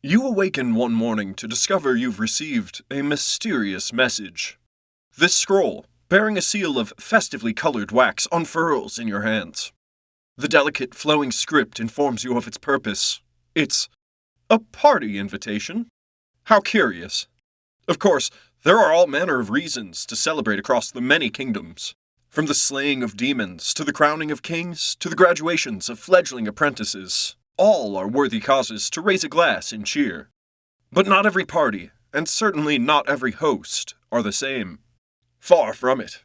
You awaken one morning to discover you've received a mysterious message. This scroll, bearing a seal of festively colored wax, unfurls in your hands. The delicate, flowing script informs you of its purpose. It's a party invitation. How curious. Of course, there are all manner of reasons to celebrate across the many kingdoms. From the slaying of demons, to the crowning of kings, to the graduations of fledgling apprentices. All are worthy causes to raise a glass and cheer. But not every party, and certainly not every host, are the same. Far from it.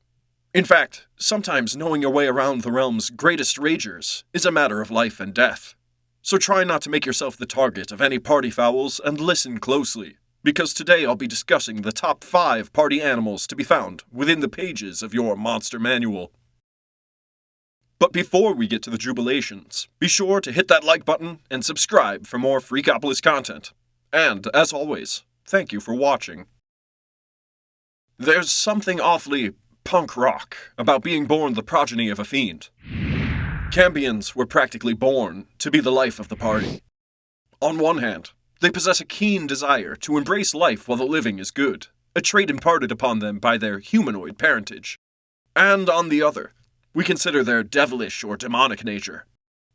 In fact, sometimes knowing your way around the realm's greatest ragers is a matter of life and death. So try not to make yourself the target of any party fouls and listen closely, because today I'll be discussing the top 5 party animals to be found within the pages of your Monster Manual. But before we get to the jubilations, be sure to hit that like button and subscribe for more Freakopolis content. And, as always, thank you for watching. There's something awfully punk rock about being born the progeny of a fiend. Cambions were practically born to be the life of the party. On one hand, they possess a keen desire to embrace life while the living is good, a trait imparted upon them by their humanoid parentage. And on the other, we consider their devilish or demonic nature,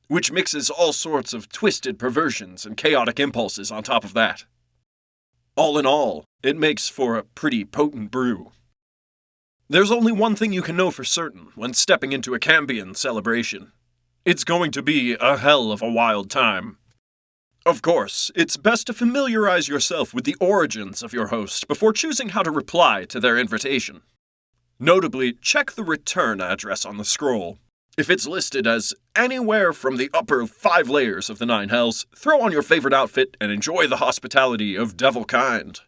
which mixes all sorts of twisted perversions and chaotic impulses on top of that. All in all, it makes for a pretty potent brew. There's only one thing you can know for certain when stepping into a Cambion celebration. It's going to be a hell of a wild time. Of course, it's best to familiarize yourself with the origins of your host before choosing how to reply to their invitation. Notably, check the return address on the scroll. If it's listed as anywhere from the upper 5 layers of the 9 hells, throw on your favorite outfit and enjoy the hospitality of devil kind.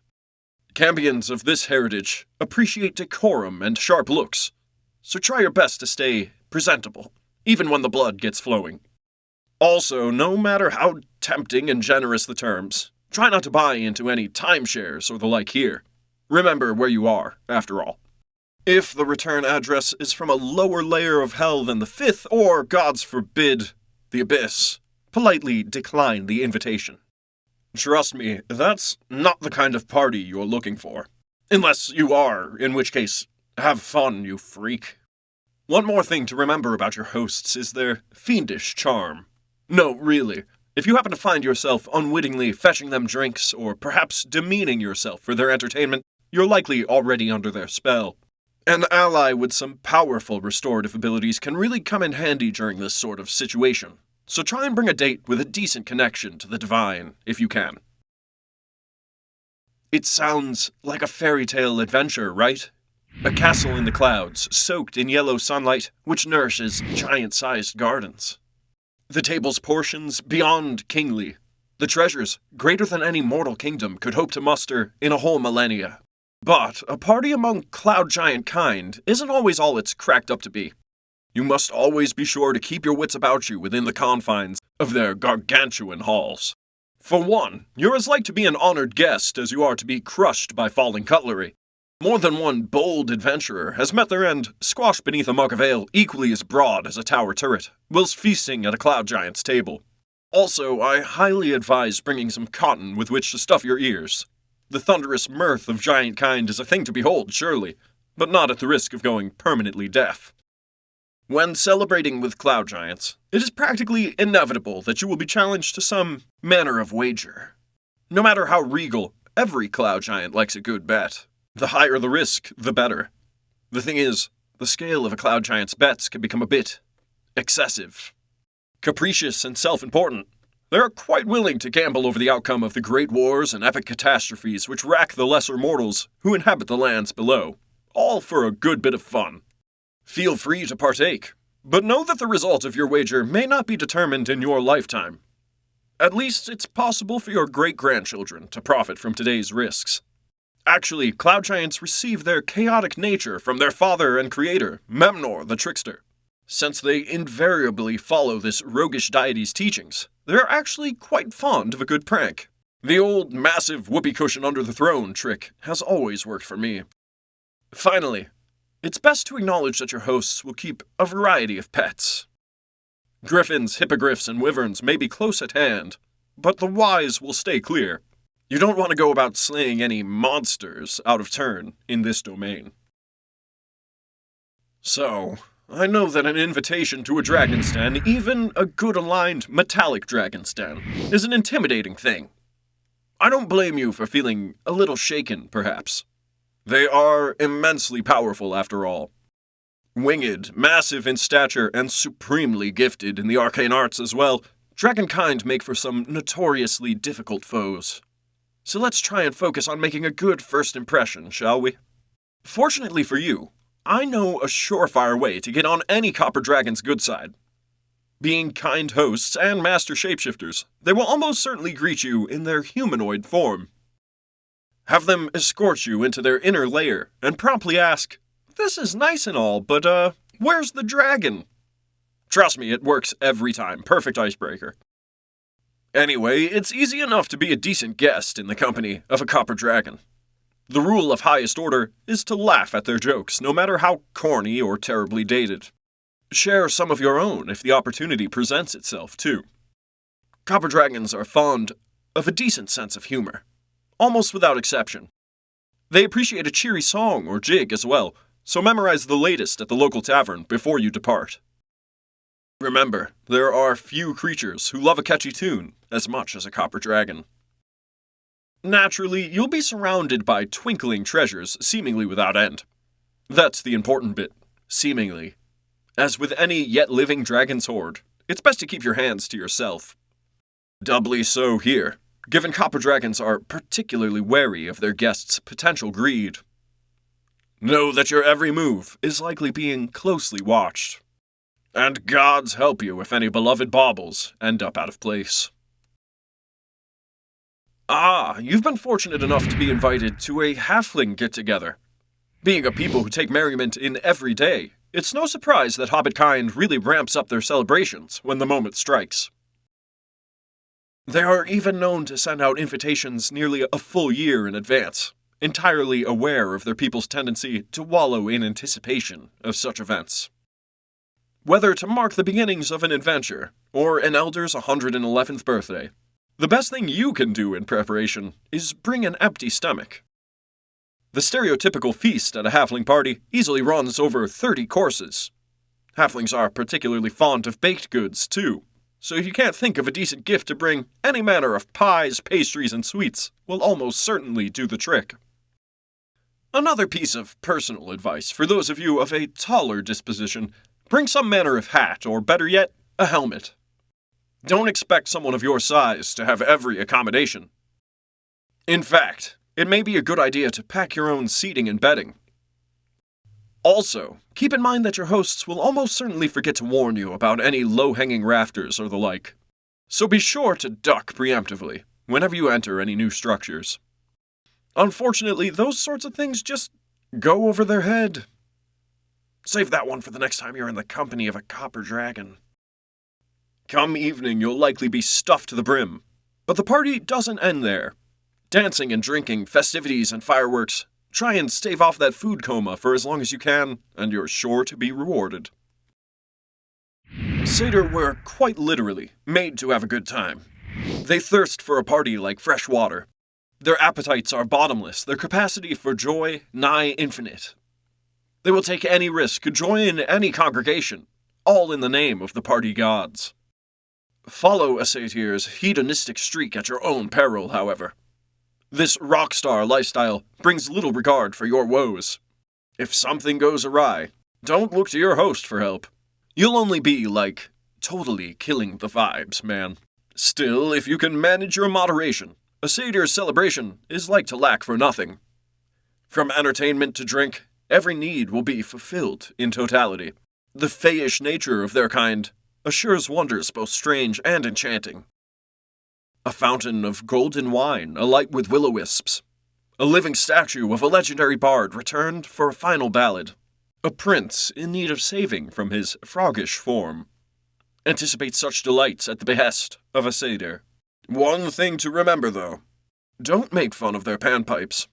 Cambions of this heritage appreciate decorum and sharp looks, so try your best to stay presentable, even when the blood gets flowing. Also, no matter how tempting and generous the terms, try not to buy into any timeshares or the like here. Remember where you are, after all. If the return address is from a lower layer of hell than the 5th, or, gods forbid, the abyss, politely decline the invitation. Trust me, that's not the kind of party you're looking for. Unless you are, in which case, have fun, you freak. One more thing to remember about your hosts is their fiendish charm. No, really, if you happen to find yourself unwittingly fetching them drinks, or perhaps demeaning yourself for their entertainment, you're likely already under their spell. An ally with some powerful restorative abilities can really come in handy during this sort of situation, so try and bring a date with a decent connection to the divine, if you can. It sounds like a fairy tale adventure, right? A castle in the clouds, soaked in yellow sunlight, which nourishes giant-sized gardens. The table's portions beyond kingly. The treasures greater than any mortal kingdom could hope to muster in a whole millennia. But a party among cloud giant kind isn't always all it's cracked up to be. You must always be sure to keep your wits about you within the confines of their gargantuan halls. For one, you're as like to be an honored guest as you are to be crushed by falling cutlery. More than one bold adventurer has met their end squashed beneath a mug of ale equally as broad as a tower turret, whilst feasting at a cloud giant's table. Also, I highly advise bringing some cotton with which to stuff your ears. The thunderous mirth of giant kind is a thing to behold, surely, but not at the risk of going permanently deaf. When celebrating with cloud giants, it is practically inevitable that you will be challenged to some manner of wager. No matter how regal, every cloud giant likes a good bet. The higher the risk, the better. The thing is, the scale of a cloud giant's bets can become a bit excessive. Capricious and self-important, they are quite willing to gamble over the outcome of the great wars and epic catastrophes which rack the lesser mortals who inhabit the lands below, all for a good bit of fun. Feel free to partake, but know that the result of your wager may not be determined in your lifetime. At least it's possible for your great-grandchildren to profit from today's risks. Actually, cloud giants receive their chaotic nature from their father and creator, Memnor the Trickster. Since they invariably follow this roguish deity's teachings, they're actually quite fond of a good prank. The old massive whoopee cushion under the throne trick has always worked for me. Finally, it's best to acknowledge that your hosts will keep a variety of pets. Griffins, hippogriffs, and wyverns may be close at hand, but the whys will stay clear. You don't want to go about slaying any monsters out of turn in this domain. So, I know that an invitation to a dragon's den, even a good-aligned metallic dragon's den, is an intimidating thing. I don't blame you for feeling a little shaken, perhaps. They are immensely powerful, after all. Winged, massive in stature, and supremely gifted in the arcane arts as well, dragonkind make for some notoriously difficult foes. So let's try and focus on making a good first impression, shall we? Fortunately for you, I know a surefire way to get on any copper dragon's good side. Being kind hosts and master shapeshifters, they will almost certainly greet you in their humanoid form. Have them escort you into their inner lair and promptly ask, "This is nice and all, but where's the dragon?" Trust me, it works every time. Perfect icebreaker. Anyway, it's easy enough to be a decent guest in the company of a copper dragon. The rule of highest order is to laugh at their jokes, no matter how corny or terribly dated. Share some of your own if the opportunity presents itself, too. Copper dragons are fond of a decent sense of humor, almost without exception. They appreciate a cheery song or jig as well, so memorize the latest at the local tavern before you depart. Remember, there are few creatures who love a catchy tune as much as a copper dragon. Naturally, you'll be surrounded by twinkling treasures seemingly without end. That's the important bit, seemingly. As with any yet living dragon's hoard, it's best to keep your hands to yourself. Doubly so here, given copper dragons are particularly wary of their guests' potential greed. Know that your every move is likely being closely watched. And gods help you if any beloved baubles end up out of place. You've been fortunate enough to be invited to a halfling get-together. Being a people who take merriment in every day, it's no surprise that Hobbit kind really ramps up their celebrations when the moment strikes. They are even known to send out invitations nearly a full year in advance, entirely aware of their people's tendency to wallow in anticipation of such events. Whether to mark the beginnings of an adventure, or an elder's 111th birthday, the best thing you can do in preparation is bring an empty stomach. The stereotypical feast at a halfling party easily runs over 30 courses. Halflings are particularly fond of baked goods, too, so if you can't think of a decent gift to bring, any manner of pies, pastries, and sweets will almost certainly do the trick. Another piece of personal advice for those of you of a taller disposition: bring some manner of hat, or better yet, a helmet. Don't expect someone of your size to have every accommodation. In fact, it may be a good idea to pack your own seating and bedding. Also, keep in mind that your hosts will almost certainly forget to warn you about any low-hanging rafters or the like, so be sure to duck preemptively whenever you enter any new structures. Unfortunately, those sorts of things just go over their head. Save that one for the next time you're in the company of a copper dragon. Come evening, you'll likely be stuffed to the brim, but the party doesn't end there. Dancing and drinking, festivities and fireworks. Try and stave off that food coma for as long as you can, and you're sure to be rewarded. Satyr were quite literally made to have a good time. They thirst for a party like fresh water. Their appetites are bottomless, their capacity for joy nigh infinite. They will take any risk, join any congregation, all in the name of the party gods. Follow a satyr's hedonistic streak at your own peril, however. This rock star lifestyle brings little regard for your woes. If something goes awry, don't look to your host for help. You'll only be, totally killing the vibes, man. Still, if you can manage your moderation, a satyr's celebration is like to lack for nothing. From entertainment to drink, every need will be fulfilled in totality. The fayish nature of their kind assures wonders both strange and enchanting. A fountain of golden wine alight with will-o-wisps. A living statue of a legendary bard returned for a final ballad. A prince in need of saving from his froggish form. Anticipate such delights at the behest of a satyr. One thing to remember, though. Don't make fun of their panpipes.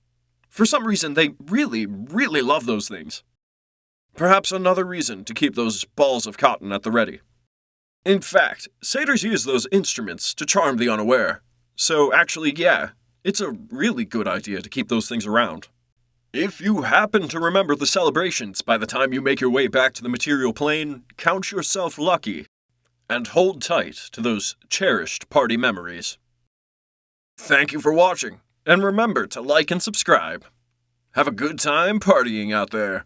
For some reason, they really, really love those things. Perhaps another reason to keep those balls of cotton at the ready. In fact, satyrs use those instruments to charm the unaware. So actually, yeah, it's a really good idea to keep those things around. If you happen to remember the celebrations by the time you make your way back to the material plane, count yourself lucky. And hold tight to those cherished party memories. Thank you for watching, and remember to like and subscribe. Have a good time partying out there.